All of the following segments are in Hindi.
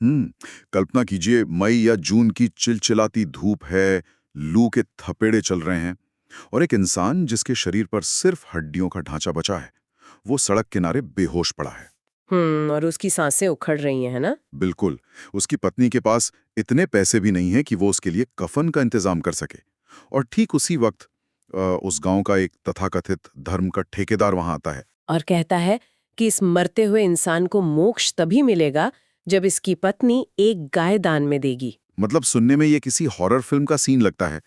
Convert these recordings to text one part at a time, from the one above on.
कल्पना कीजिए मई या जून की चिलचिलाती धूप है, लू के थपेड़े चल रहे हैं और एक इंसान जिसके शरीर पर सिर्फ हड्डियों का ढांचा बचा है, वो सड़क किनारे बेहोश पड़ा है। और उसकी सांसें उखड़ रही हैं, है ना? बिल्कुल। उसकी पत्नी के पास इतने पैसे भी नहीं है कि वो उसके लिए कफन का इंतजाम कर सके। और ठीक उसी वक्त उस गांव का एक तथाकथित धर्म का ठेकेदार वहां आता है। और कहता है कि इस मरते हुए इंसान को मोक्ष तभी मिलेगा जब इसकी पत्नी एक गाय दान में देगी। मतलब सुनने में ये किसी हॉरर फिल्म का सीन लगता है,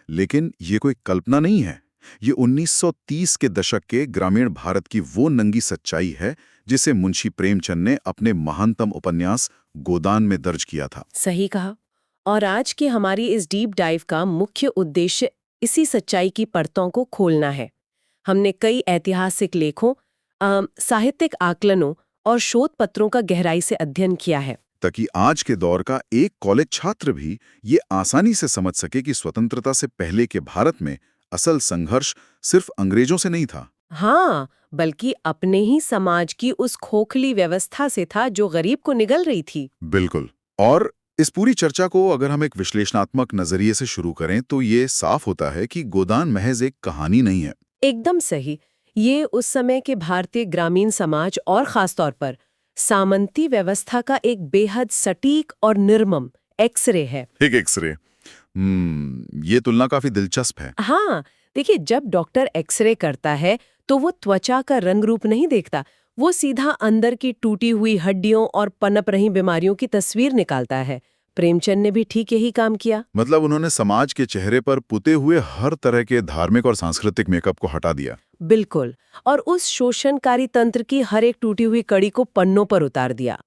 लेकिन ये कोई कल्पना नहीं है। ये 1930 के दशक के ग्रामीण भारत की वो नंगी सच्चाई है जिसे मुंशी प्रेमचंद ने अपने महानतम उपन्यास गोदान में दर्ज किया था। सही कहा। और आज की हमारी इस डीप डाइव का मुख्य उद्देश्य इसी सच्चाई की परतों को खोलना है। हमने कई ऐतिहासिक लेखों, साहित्यिक आकलनों और शोध पत्रों का गहराई से अध्ययन किया है, ताकि आज के दौर का एक कॉलेज छात्र भी ये आसानी से समझ सके कि स्वतंत्रता से पहले के भारत में असल संघर्ष सिर्फ अंग्रेजों से नहीं था। हाँ, बल्कि अपने ही समाज की उस खोखली व्यवस्था से था जो गरीब को निगल रही थी। बिल्कुल। और इस पूरी चर्चा को अगर हम एक विश्लेषणात्मक नजरिए से शुरू करें तो ये साफ होता है कि गोदान महज एक कहानी नहीं है। एकदम सही। ये उस समय के भारतीय ग्रामीण समाज और खासतौर पर सामंती व्यवस्था का एक बेहद सटीक और निर्मम एक्सरे है। एक एक्सरे। ये तुलना काफी दिलचस्प है। हाँ, देखिए, जब डॉक्टर एक्सरे करता है तो वो त्वचा का रंग रूप नहीं देखता, वो सीधा अंदर की टूटी हुई हड्डियों और पनप रही बीमारियों की तस्वीर निकालता है। प्रेमचंद ने भी ठीक यही काम किया। मतलब उन्होंने समाज के चेहरे पर पुते हुए हर तरह के धार्मिक और सांस्कृतिक मेकअप को हटा दिया। बिल्कुल। और उस शोषणकारी तंत्र की हर एक टूटी हुई कड़ी को पन्नों पर उतार दिया।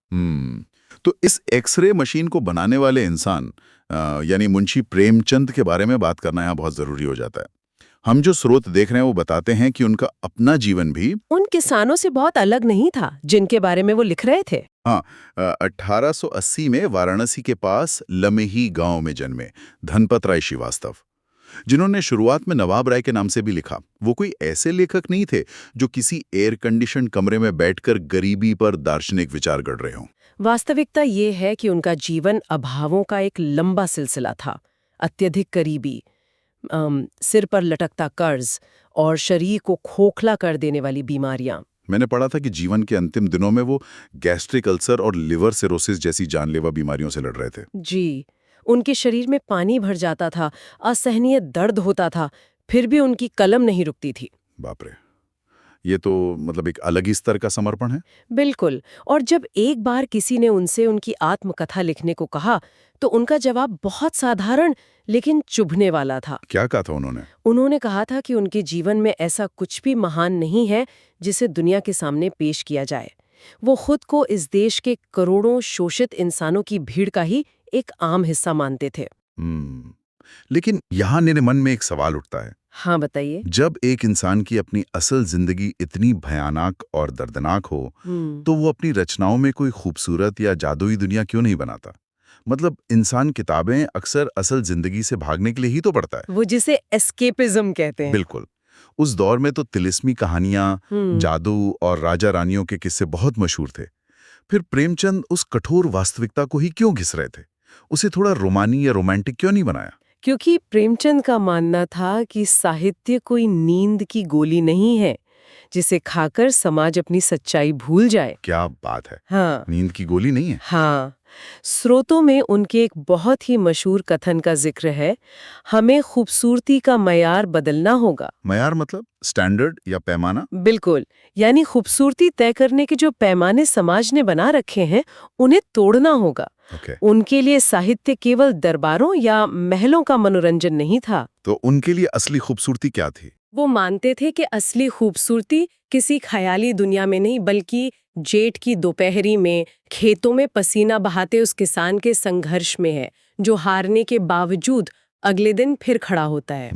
तो इस एक्सरे मशीन को बनाने वाले इंसान यानी मुंशी प्रेमचंद के बारे में बात करना यहाँ बहुत जरूरी हो जाता है। हम जो स्रोत देख रहे हैं वो बताते हैं कि उनका अपना जीवन भी उन किसानों से बहुत अलग नहीं था जिनके बारे में वो लिख रहे थे। हाँ, 1880 में वाराणसी के पास लमेही गांव में जन्मे धनपत राय श्रीवास्तव, जिन्होंने शुरुआत में नवाब राय के नाम से भी लिखा। वो कोई ऐसे लेखक नहीं थे जो किसी एयर कंडीशन कमरे में बैठकर गरीबी पर दार्शनिक विचार गढ़ रहे हों। वास्तविकता ये है कि उनका जीवन अभावों का एक लंबा सिलसिला था। अत्यधिक गरीबी, सिर पर लटकता कर्ज और शरीर को खोखला कर देने वाली बीमारियां। मैंने पढ़ा था कि जीवन के अंतिम दिनों में वो गैस्ट्रिक अल्सर और लिवर सिरोसिस जैसी जानलेवा बीमारियों से लड़ रहे थे। जी, उनके शरीर में पानी भर जाता था, असहनीय दर्द होता था, फिर भी उनकी कलम नहीं रुकती थी। बाप रे, ये तो मतलब एक अलग ही स्तर का समर्पण है। बिल्कुल। और जब एक बार किसी ने उनसे उनकी आत्मकथा लिखने को कहा तो उनका जवाब बहुत साधारण लेकिन चुभने वाला था। क्या कहा था उन्होंने? उन्होंने कहा था कि उनके जीवन में ऐसा कुछ भी महान नहीं है जिसे दुनिया के सामने पेश किया जाए। वो खुद को इस देश के करोड़ों शोषित इंसानों की भीड़ का ही एक आम हिस्सा मानते थे। लेकिन यहाँ मेरे मन में एक सवाल उठता है। हाँ, बताइए। जब एक इंसान की अपनी असल जिंदगी इतनी भयानक और दर्दनाक हो, तो वो अपनी रचनाओं में कोई खूबसूरत या जादुई दुनिया क्यों नहीं बनाता? मतलब इंसान किताबें अक्सर असल जिंदगी से भागने के लिए ही तो पढ़ता है। वो जिसे एस्केपिज्म कहते हैं। बिल्कुल। उस दौर में तो तिलिस्मी कहानियां, जादू और राजा रानियों के किस्से बहुत मशहूर थे। फिर प्रेमचंद उस कठोर वास्तविकता को ही क्यों घिस रहे थे? उसे थोड़ा रोमानी या रोमांटिक क्यों नहीं बनाया? क्योंकि प्रेमचंद का मानना था कि साहित्य कोई नींद की गोली नहीं है जिसे खाकर समाज अपनी सच्चाई भूल जाए। क्या बात है! हाँ, नींद की गोली नहीं है। हाँ। स्रोतों में उनके एक बहुत ही मशहूर कथन का जिक्र है, हमें खूबसूरती का मयार बदलना होगा। मयार मतलब स्टैंडर्ड या पैमाना? बिल्कुल। यानी खूबसूरती तय करने के जो पैमाने समाज ने बना रखे हैं उन्हें तोड़ना होगा। उनके लिए साहित्य केवल दरबारों या महलों का मनोरंजन नहीं था। तो उनके लिए असली खूबसूरती क्या थी? वो मानते थे कि असली खूबसूरती किसी ख्याली दुनिया में नहीं बल्कि जेठ की दोपहरी में खेतों में पसीना बहाते उस किसान के संघर्ष में है, जो हारने के बावजूद अगले दिन फिर खड़ा होता है।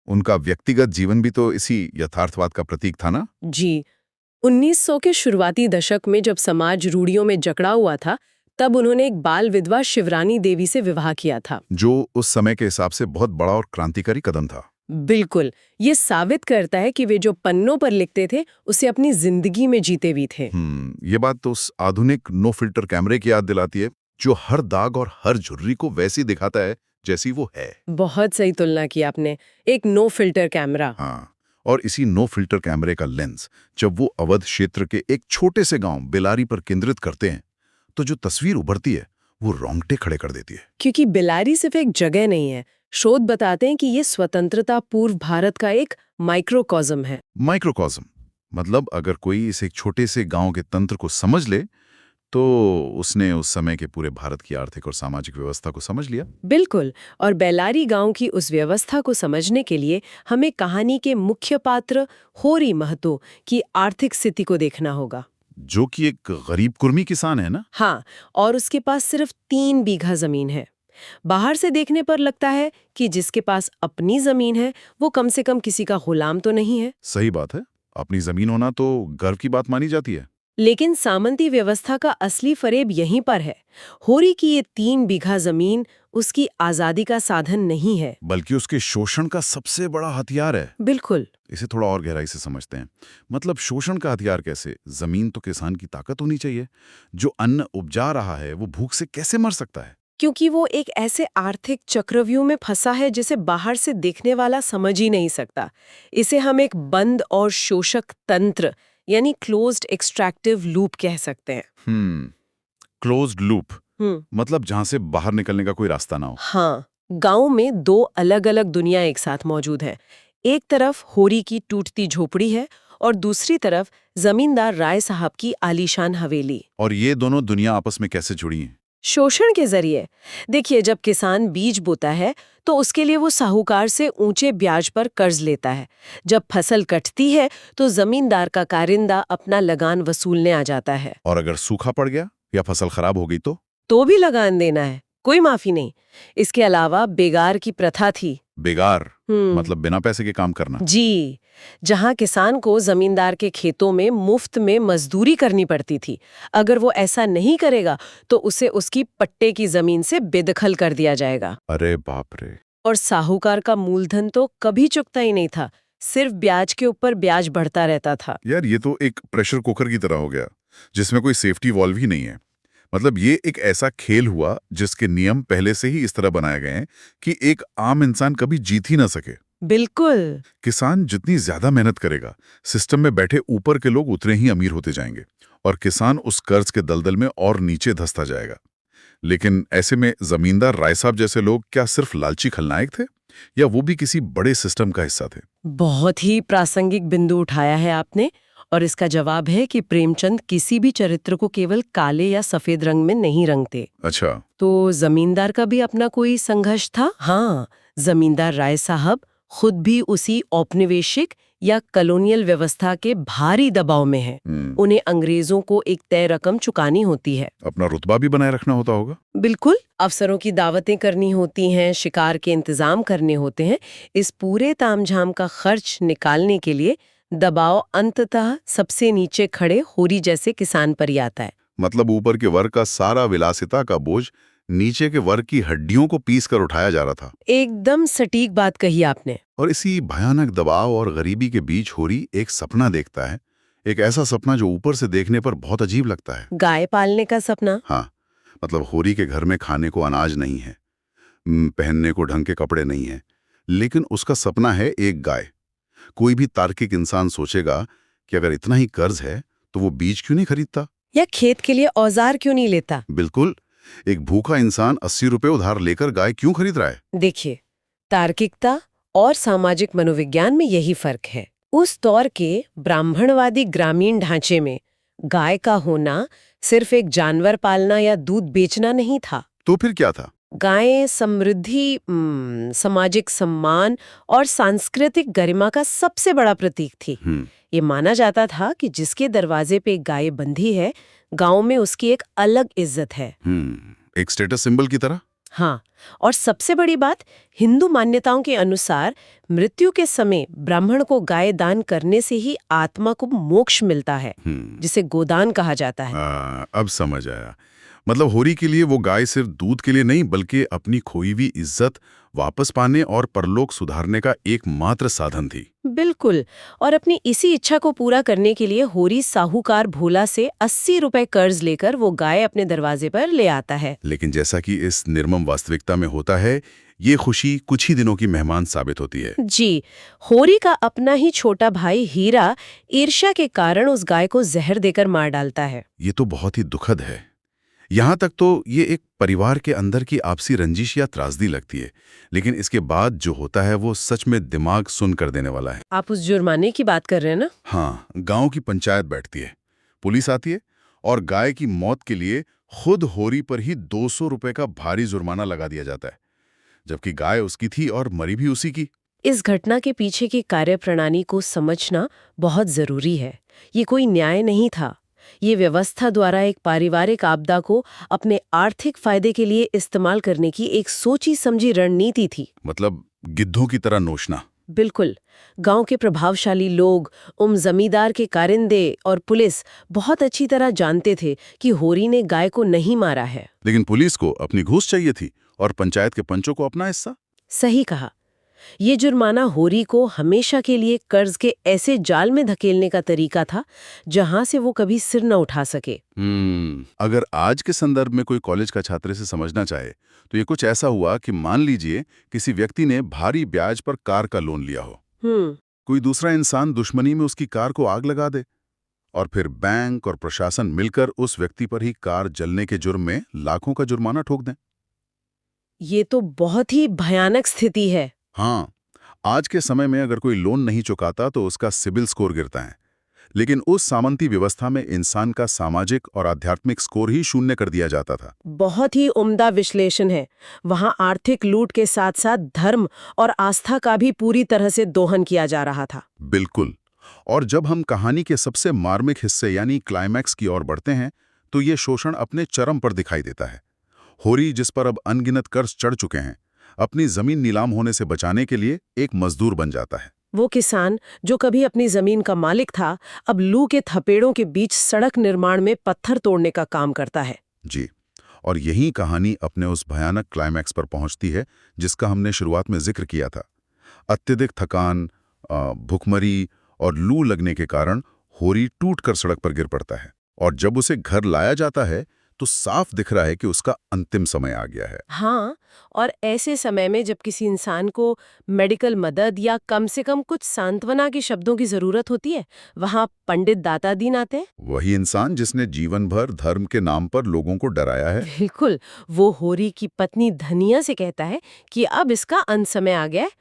उनका व्यक्तिगत जीवन भी तो इसी यथार्थवाद का प्रतीक था ना? जी। 1900 के शुरुआती दशक में जब समाज रूढ़ियों में जकड़ा हुआ था, तब उन्होंने एक बाल विधवा शिवरानी देवी से विवाह किया था, जो उस समय के हिसाब से बहुत बड़ा और क्रांतिकारी कदम था। बिल्कुल, ये साबित करता है कि वे जो पन्नों पर लिखते थे उसे अपनी जिंदगी में जीते भी थे। ये बात तो उस आधुनिक नो फिल्टर कैमरे की याद दिलाती है, जो हर दाग और हर झुर्री को वैसी दिखाता है जैसी वो है। बहुत सही तुलना की आपने, एक नो फिल्टर कैमरा। हाँ, और इसी नो फिल्टर कैमरे का लेंस जब वो अवध क्षेत्र के एक छोटे से गांव बेलारी पर केंद्रित करते हैं, तो जो तस्वीर उभरती है वो रोंगटे खड़े कर देती है। क्योंकि बेलारी सिर्फ एक जगह नहीं है, शोध बताते हैं कि ये स्वतंत्रता पूर्व भारत का एक माइक्रोकॉज्म है। माइक्रोकॉज्म मतलब अगर कोई इस एक छोटे से गांव के तंत्र को समझ ले, तो उसने उस समय के पूरे भारत की आर्थिक और सामाजिक व्यवस्था को समझ लिया। बिल्कुल, और बेलारी गांव की उस व्यवस्था को समझने के लिए हमें कहानी के मुख्य पात्र होरी महतो की आर्थिक स्थिति को देखना होगा। जो कि एक गरीब कुर्मी किसान है ना। हाँ, और उसके पास सिर्फ 3 बीघा जमीन है। बाहर से देखने पर लगता है कि जिसके पास अपनी जमीन है वो कम से कम किसी का गुलाम तो नहीं है। सही बात है, अपनी जमीन होना तो गर्व की बात मानी जाती है। लेकिन सामंती व्यवस्था का असली फरेब यहीं पर है। होरी की ये 3 बीघा जमीन उसकी आजादी का साधन नहीं है, बल्कि उसके शोषण का सबसे बड़ा हथियार है। बिल्कुल। इसे थोड़ा और गहराई से समझते हैं। मतलब शोषण का हथियार कैसे? जमीन तो किसान की ताकत होनी चाहिए। जो अन्न उपजा रहा है वो भूख से कैसे मर सकता है? क्योंकि वो एक ऐसे आर्थिक चक्रव्यूह में फंसा है जिसे बाहर से देखने वाला समझ ही नहीं सकता। इसे हम एक बंद और शोषक तंत्र यानी क्लोज्ड एक्सट्रैक्टिव लूप कह सकते हैं। क्लोज्ड लूप हम्म मतलब जहां से बाहर निकलने का कोई रास्ता ना हो। हाँ, गांव में 2 अलग-अलग दुनिया एक साथ मौजूद है। एक तरफ होरी की टूटती झोपड़ी है और दूसरी तरफ जमींदार राय साहब की आलीशान हवेली। और ये दोनों दुनिया आपस में कैसे जुड़ी हैं? शोषण के जरिए। देखिए, जब किसान बीज बोता है तो उसके लिए वो साहूकार से ऊंचे ब्याज पर कर्ज लेता है। जब फसल कटती है तो जमींदार का कारिंदा अपना लगान वसूलने आ जाता है। और अगर सूखा पड़ गया या फसल खराब हो गई तो भी लगान देना है, कोई माफी नहीं। इसके अलावा बेगार की प्रथा थी। बेगार हम्म मतलब बिना पैसे के काम करना। जी, जहां किसान को जमींदार के खेतों में मुफ्त में मजदूरी करनी पड़ती थी। अगर वो ऐसा नहीं करेगा तो उसे उसकी पट्टे की जमीन से बेदखल कर दिया जाएगा। अरे बाप रे। और साहूकार का मूलधन तो कभी चुकता ही नहीं था, सिर्फ ब्याज के ऊपर ब्याज बढ़ता रहता था। यार ये तो एक प्रेशर कुकर की तरह हो गया, जिसमें कोई सेफ्टी वॉल्व ही नहीं है। मतलब ये एक ऐसा खेल हुआ जिसके नियम पहले से ही इस तरह बनाए गए हैं कि एक आम इंसान कभी जीत ही ना सके। बिल्कुल। किसान जितनी ज्यादा मेहनत करेगा, सिस्टम में बैठे ऊपर के लोग उतने ही अमीर होते जाएंगे और किसान उस कर्ज के दलदल में और नीचे धंसता जाएगा। लेकिन ऐसे में जमींदार राय साहब जैसे लोग क्या सिर्फ लालची खलनायक थे, या वो भी किसी बड़े सिस्टम का हिस्सा थे? बहुत ही प्रासंगिक बिंदु उठाया है आपने, और इसका जवाब है कि प्रेमचंद किसी भी चरित्र को केवल काले या सफेद रंग में नहीं रंगते। अच्छा। तो जमींदार का भी अपना कोई संघर्ष था। हाँ, जमींदार राय साहब खुद भी उसी औपनिवेशिक या कॉलोनियल व्यवस्था के भारी दबाव में हैं। उन्हें अंग्रेजों को एक तय रकम चुकानी होती है। अपना रुतबा भी बनाए रखना होता होगा। बिल्कुल, अफसरों की दावतें करनी होती हैं, शिकार के इंतजाम करने होते हैं। इस पूरे तामझाम का खर्च निकालने के लिए दबाव अंततः सबसे नीचे खड़े होरी जैसे किसान पर ही आता है। मतलब ऊपर के वर्ग का सारा विलासिता का बोझ नीचे के वर्ग की हड्डियों को पीस कर उठाया जा रहा था। एकदम सटीक बात कही आपने। और इसी भयानक दबाव और गरीबी के बीच होरी एक सपना देखता है, एक ऐसा सपना जो ऊपर से देखने पर बहुत अजीब लगता है। गाय पालने का सपना। हाँ, मतलब होरी के घर में खाने को अनाज नहीं है, पहनने को ढंग के कपड़े नहीं है, लेकिन उसका सपना है एक गाय। कोई भी तार्किक इंसान सोचेगा कि अगर इतना ही कर्ज है तो वो बीज क्यों नहीं खरीदता, या खेत के लिए औजार क्यों नहीं लेता। बिल्कुल, एक भूखा इंसान 80 रुपए उधार लेकर गाय क्यों खरीद रहा है? देखिए, तार्किकता और सामाजिक मनोविज्ञान में यही फर्क है। उस दौर के ब्राह्मणवादी ग्रामीण ढांचे में गाय का होना सिर्फ एक जानवर पालना या दूध बेचना नहीं था। तो फिर क्या था? गायें समृद्धि, सामाजिक सम्मान और सांस्कृतिक गरिमा का सबसे बड़ा प्रतीक थी। ये माना जाता था कि जिसके दरवाजे पे गाय बंधी है, गांव में उसकी एक अलग इज्जत है। एक स्टेटस सिंबल की तरह। हाँ, और सबसे बड़ी बात, हिंदू मान्यताओं के अनुसार मृत्यु के समय ब्राह्मण को गाय दान करने से ही आत्मा को मोक्ष मिलता है, जिसे गोदान कहा जाता है। अब समझ आया। मतलब होरी के लिए वो गाय सिर्फ दूध के लिए नहीं बल्कि अपनी खोई हुई इज्जत वापस पाने और परलोक सुधारने का एकमात्र साधन थी। बिल्कुल। और अपनी इसी इच्छा को पूरा करने के लिए होरी साहूकार भोला से 80 रुपए कर्ज लेकर वो गाय अपने दरवाजे पर ले आता है। लेकिन जैसा कि इस निर्मम वास्तविकता में होता है, ये खुशी कुछ ही दिनों की मेहमान साबित होती है। जी। होरी का अपना ही छोटा भाई हीरा ईर्ष्या के कारण उस गाय को जहर देकर मार डालता है। ये तो बहुत ही दुखद है। यहाँ तक तो ये एक परिवार के अंदर की आपसी रंजिश या त्रासदी लगती है, लेकिन इसके बाद जो होता है वो सच में दिमाग सुन कर देने वाला है। आप उस जुर्माने की बात कर रहे हैं ना? हाँ, गांव की पंचायत बैठती है, पुलिस आती है और गाय की मौत के लिए खुद होरी पर ही 200 रुपए का भारी जुर्माना लगा दिया जाता है, जबकि गाय उसकी थी और मरी भी उसी की। इस घटना के पीछे की कार्यप्रणाली को समझना बहुत जरूरी है। ये कोई न्याय नहीं था। ये व्यवस्था द्वारा एक पारिवारिक आपदा को अपने आर्थिक फायदे के लिए इस्तेमाल करने की एक सोची समझी रणनीति थी। मतलब गिद्धों की तरह नोचना। बिल्कुल। गांव के प्रभावशाली लोग, जमींदार के कारिंदे और पुलिस बहुत अच्छी तरह जानते थे कि होरी ने गाय को नहीं मारा है। लेकिन पुलिस को अपनी घूस चाहिए थी और पंचायत के पंचों को अपना हिस्सा। सही कहा। ये जुर्माना होरी को हमेशा के लिए कर्ज के ऐसे जाल में धकेलने का तरीका था जहां से वो कभी सिर न उठा सके। अगर आज के संदर्भ में कोई कॉलेज का छात्र इसे समझना चाहे तो ये कुछ ऐसा हुआ कि मान लीजिए किसी व्यक्ति ने भारी ब्याज पर कार का लोन लिया हो। कोई दूसरा इंसान दुश्मनी में उसकी कार को आग लगा दे और फिर बैंक और प्रशासन मिलकर उस व्यक्ति पर ही कार जलने के जुर्म में लाखों का जुर्माना ठोक दें। ये तो बहुत ही भयानक स्थिति है। हाँ, आज के समय में अगर कोई लोन नहीं चुकाता तो उसका सिबिल स्कोर गिरता है, लेकिन उस सामंती व्यवस्था में इंसान का सामाजिक और आध्यात्मिक स्कोर ही शून्य कर दिया जाता था। बहुत ही उम्दा विश्लेषण है। वहां आर्थिक लूट के साथ साथ धर्म और आस्था का भी पूरी तरह से दोहन किया जा रहा था। बिल्कुल। और जब हम कहानी के सबसे मार्मिक हिस्से यानी क्लाइमैक्स की ओर बढ़ते हैं तो ये शोषण अपने चरम पर दिखाई देता है। होरी, जिस पर अब अनगिनत कर्ज चढ़ चुके हैं, अपनी जमीन नीलाम होने से बचाने के लिए एक मजदूर बन जाता है। वो किसान जो कभी अपनी जमीन का मालिक था, अब लू के थपेड़ों के बीच सड़क निर्माण में पत्थर तोड़ने का काम करता है। जी। और यही कहानी अपने उस भयानक क्लाइमैक्स पर पहुंचती है जिसका हमने शुरुआत में जिक्र किया था। अत्यधिक थकान, भूखमरी और लू लगने के कारण होरी टूटकर सड़क पर गिर पड़ता है और जब उसे घर लाया जाता है तो साफ दिख रहा है कि उसका अंतिम समय आ गया है। हाँ, और ऐसे समय में जब किसी इंसान को मेडिकल मदद या कम से कम कुछ सांत्वना के शब्दों की जरूरत होती है, वहाँ पंडित दाता दीन आते हैं। वही इंसान जिसने जीवन भर धर्म के नाम पर लोगों को डराया है। बिल्कुल। वो होरी की पत्नी धनिया से कहता है कि अब इसका अंत समय आ गया है,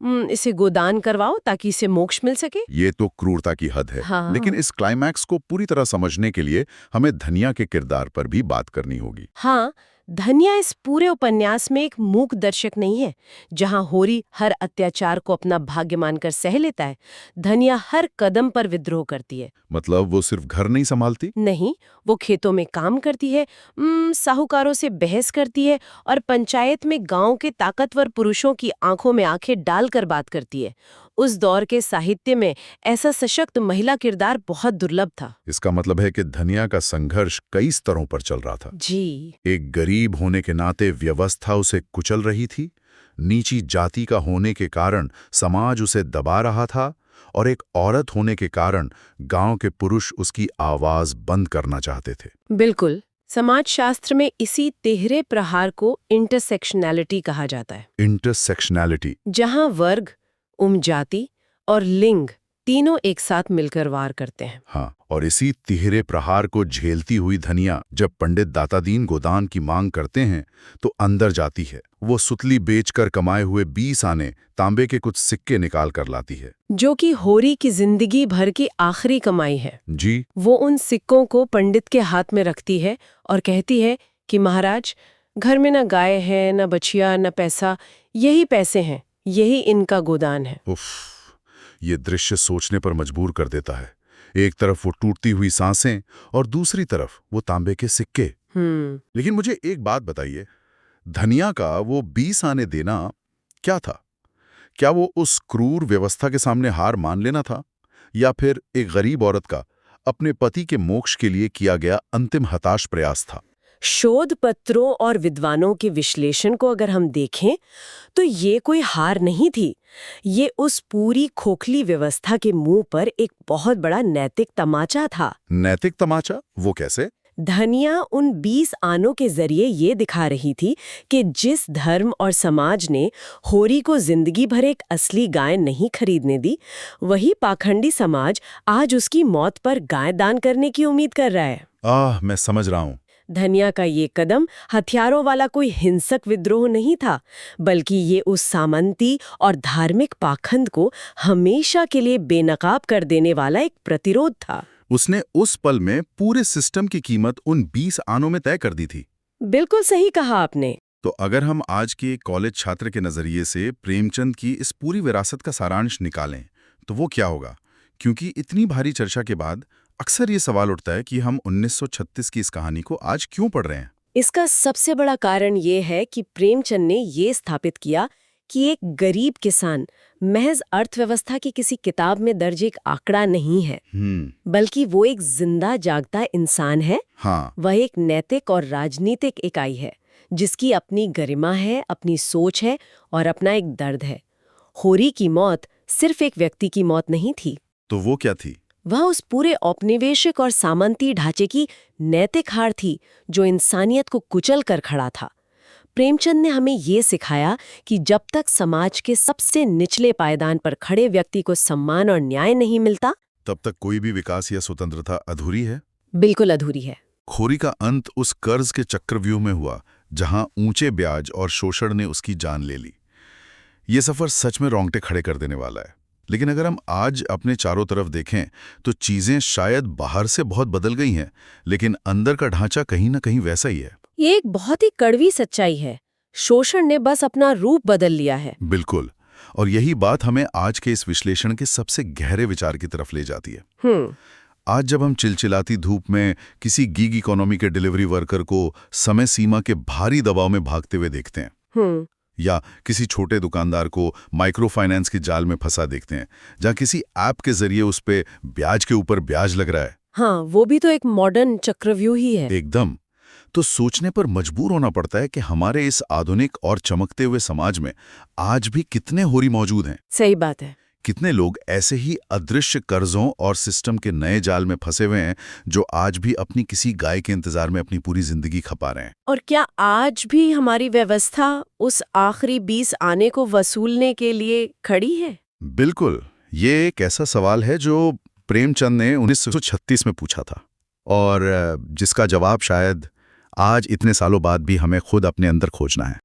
इसे गोदान करवाओ ताकि इसे मोक्ष मिल सके। ये तो क्रूरता की हद है। हाँ। लेकिन इस क्लाइमैक्स को पूरी तरह समझने के लिए हमें धनिया के किरदार पर भी बात करनी होगी। हाँ, धनिया इस पूरे उपन्यास में एक मूक दर्शक नहीं है। जहां होरी हर अत्याचार को अपना भाग्य मानकर सह लेता है, धनिया हर कदम पर विद्रोह करती है। मतलब वो सिर्फ घर नहीं संभालती? नहीं, वो खेतों में काम करती है, साहूकारों से बहस करती है और पंचायत में गांव के ताकतवर पुरुषों की आंखों में आंखें डालकर बात करती है। उस दौर के साहित्य में ऐसा सशक्त महिला किरदार बहुत दुर्लभ था। इसका मतलब है कि धनिया का संघर्ष कई स्तरों पर चल रहा था। जी। एक गरीब होने के नाते व्यवस्था उसे कुचल रही थी, नीची जाति का होने के कारण समाज उसे दबा रहा था और एक औरत होने के कारण गांव के पुरुष उसकी आवाज बंद करना चाहते थे। बिल्कुल। समाजशास्त्र में इसी तिहरे प्रहार को इंटरसेक्शनैलिटी कहा जाता है। इंटरसेक्शनैलिटी। जहां वर्ग, जाति और लिंग तीनों एक साथ मिलकर वार करते हैं। हाँ, और इसी तिहरे प्रहार को झेलती हुई धनिया जब पंडित दातादीन गोदान की मांग करते हैं तो अंदर जाती है। वो सुतली बेचकर कमाए हुए 20 आने तांबे के कुछ सिक्के निकाल कर लाती है, जो कि होरी की जिंदगी भर की आखिरी कमाई है। जी। वो उन सिक्कों को पंडित के हाथ में रखती है और कहती है कि महाराज, घर में न गाय है, न बछिया, न पैसा, यही पैसे हैं, यही इनका गोदान है। उफ, ये दृश्य सोचने पर मजबूर कर देता है। एक तरफ वो टूटती हुई सांसें और दूसरी तरफ वो तांबे के सिक्के। लेकिन मुझे एक बात बताइए, धनिया का वो 20 आने देना क्या था? क्या वो उस क्रूर व्यवस्था के सामने हार मान लेना था, या फिर एक गरीब औरत का अपने पति के मोक्ष के लिए किया गया अंतिम हताश प्रयास था? शोध पत्रों और विद्वानों के विश्लेषण को अगर हम देखें तो ये कोई हार नहीं थी। ये उस पूरी खोखली व्यवस्था के मुंह पर एक बहुत बड़ा नैतिक तमाचा था। नैतिक तमाचा? वो कैसे? धनिया उन 20 आनों के जरिए ये दिखा रही थी कि जिस धर्म और समाज ने होरी को जिंदगी भर एक असली गाय नहीं खरीदने दी, वही पाखंडी समाज आज उसकी मौत पर गाय दान करने की उम्मीद कर रहा है। मैं समझ रहा हूँ। धनिया का ये कदम हथियारों वाला कोई हिंसक विद्रोह नहीं था, बल्कि ये उस सामंती और धार्मिक पाखंड को हमेशा के लिए बेनकाब कर देने वाला एक प्रतिरोध था। उसने उस पल में पूरे सिस्टम की कीमत उन 20 आनों में तय कर दी थी। बिल्कुल सही कहा आपने। तो अगर हम आज के कॉलेज छात्र के नजरिए से प्रेमचंद की इस पूरी विरासत का सारांश निकालें, तो वो क्या होगा? क्योंकि इतनी भारी चर्चा के बाद अक्सर ये सवाल उठता है कि हम 1936 की इस कहानी को आज क्यों पढ़ रहे हैं। इसका सबसे बड़ा कारण ये है कि प्रेमचंद ने ये स्थापित किया कि एक गरीब किसान महज अर्थव्यवस्था की किसी किताब में दर्ज एक आंकड़ा नहीं है, बल्कि वो एक जिंदा जागता इंसान है। हाँ। वह एक नैतिक और राजनीतिक इकाई है जिसकी अपनी गरिमा है, अपनी सोच है और अपना एक दर्द है। होरी की मौत सिर्फ एक व्यक्ति की मौत नहीं थी। तो वो क्या थी? वह उस पूरे औपनिवेशिक और सामंती ढांचे की नैतिक हार थी जो इंसानियत को कुचल कर खड़ा था। प्रेमचंद ने हमें ये सिखाया कि जब तक समाज के सबसे निचले पायदान पर खड़े व्यक्ति को सम्मान और न्याय नहीं मिलता, तब तक कोई भी विकास या स्वतंत्रता अधूरी है। बिल्कुल अधूरी है। होरी का अंत उस कर्ज के चक्रव्यूह में हुआ जहां ऊंचे ब्याज और शोषण ने उसकी जान ले ली। ये सफर सच में रोंगटे खड़े कर देने वाला है। लेकिन अगर हम आज अपने चारों तरफ देखें तो चीजें शायद बाहर से बहुत बदल गई हैं, लेकिन अंदर का ढांचा कहीं ना कहीं वैसा ही है। ये एक बहुत ही कड़वी सच्चाई है। शोषण ने बस अपना रूप बदल लिया है। बिल्कुल। और यही बात हमें आज के इस विश्लेषण के सबसे गहरे विचार की तरफ ले जाती है। आज जब हम चिलचिलाती धूप में किसी गीग इकोनॉमी के डिलीवरी वर्कर को समय सीमा के भारी दबाव में भागते हुए देखते हैं, या किसी छोटे दुकानदार को माइक्रो फाइनेंस के जाल में फंसा देखते हैं, जहां किसी ऐप के जरिए उस पे ब्याज के ऊपर ब्याज लग रहा है। हाँ, वो भी तो एक मॉडर्न चक्रव्यूह ही है। एकदम। तो सोचने पर मजबूर होना पड़ता है कि हमारे इस आधुनिक और चमकते हुए समाज में आज भी कितने होरी मौजूद हैं। सही बात है। कितने लोग ऐसे ही अदृश्य कर्जों और सिस्टम के नए जाल में फंसे हुए हैं जो आज भी अपनी किसी गाय के इंतजार में अपनी पूरी जिंदगी खपा रहे हैं। और क्या आज भी हमारी व्यवस्था उस आखिरी 20 आने को वसूलने के लिए खड़ी है? बिल्कुल। ये एक ऐसा सवाल है जो प्रेमचंद ने 1936 में पूछा था, और जिसका जवाब शायद आज इतने सालों बाद भी हमें खुद अपने अंदर खोजना है।